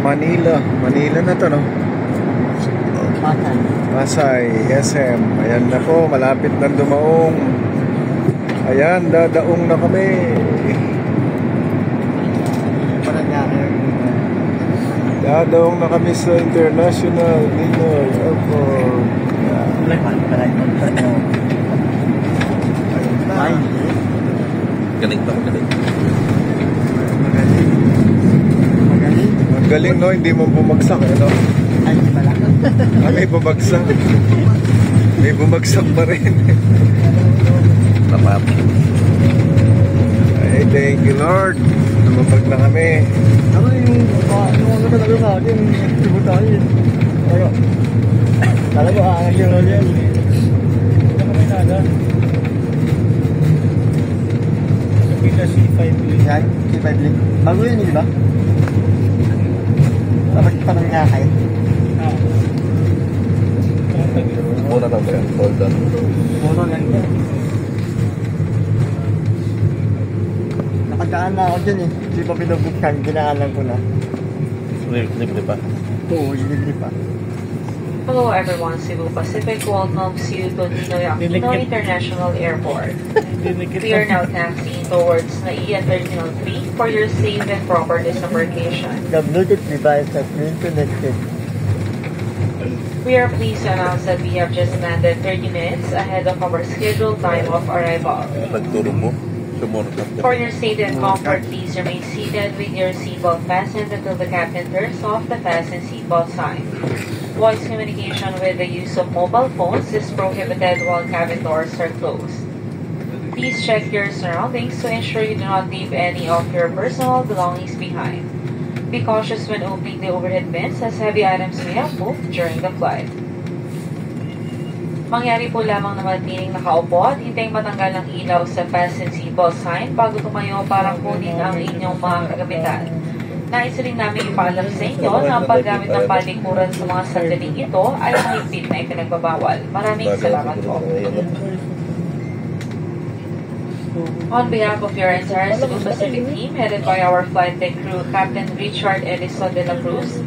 Manila. Manila na to, no? Pasay. Pasay, SM. Ayan na po, malapit na dumaong. Ayan, dadaong na kami. Dadaong na kami sa International Ninoy Airport. Galing pa, galing. Ang galing, no? Hindi mo bumagsak, no? Ay, di pala. May bumagsak. May bumagsak pa rin. Napap. Ay, thank you, Lord. Lumapag na kami. Ako yung ano talaga sa akin, tibo tayo. Talaga aangat yung lol yan. Hindi kami nada. Kapila C5 link. Yan, C5 link. Bago yun, di ba? Dapat pa nang ngakay. Muna lang ba yan? Hold on. Muna lang yan. Nakadaan na ako dyan eh. Hindi pa pinabuksan, ginaanan ko na. Libre pa. Oo, libre pa. Hello everyone, Cebu Pacific welcomes you to Ninoy Aquino International Airport. We are now taxiing towards NAIA Terminal 3 for your safe and proper disembarkation. The Bluetooth device has been connected. We are pleased to announce that we have just landed 30 minutes ahead of our scheduled time of arrival. Nagturo mo. Sumunod lang. For your safety and comfort, please remain seated with your seatbelt fastened until the captain turns off the fasten seatbelt sign. Voice communication with the use of mobile phones is prohibited while cabin doors are closed. Please check your surroundings to ensure you do not leave any of your personal belongings behind. Be cautious when opening the overhead bins as heavy items may have moved during the flight. Mangyari po lamang na manatiling nakaupo at hintaying matanggal ang ilaw sa fasten seatbelt sign bago tumayo para kunin ang inyong mga kagamitan. Nais rin namin ipaalam sa inyo na ang paggamit ng palikuran sa mga sandaling ito ay mahigpit na ipinagbabawal. Maraming salamat po. On behalf of your entire Cebu Pacific team, headed by our flight deck crew, Captain Richard Edison de la Cruz,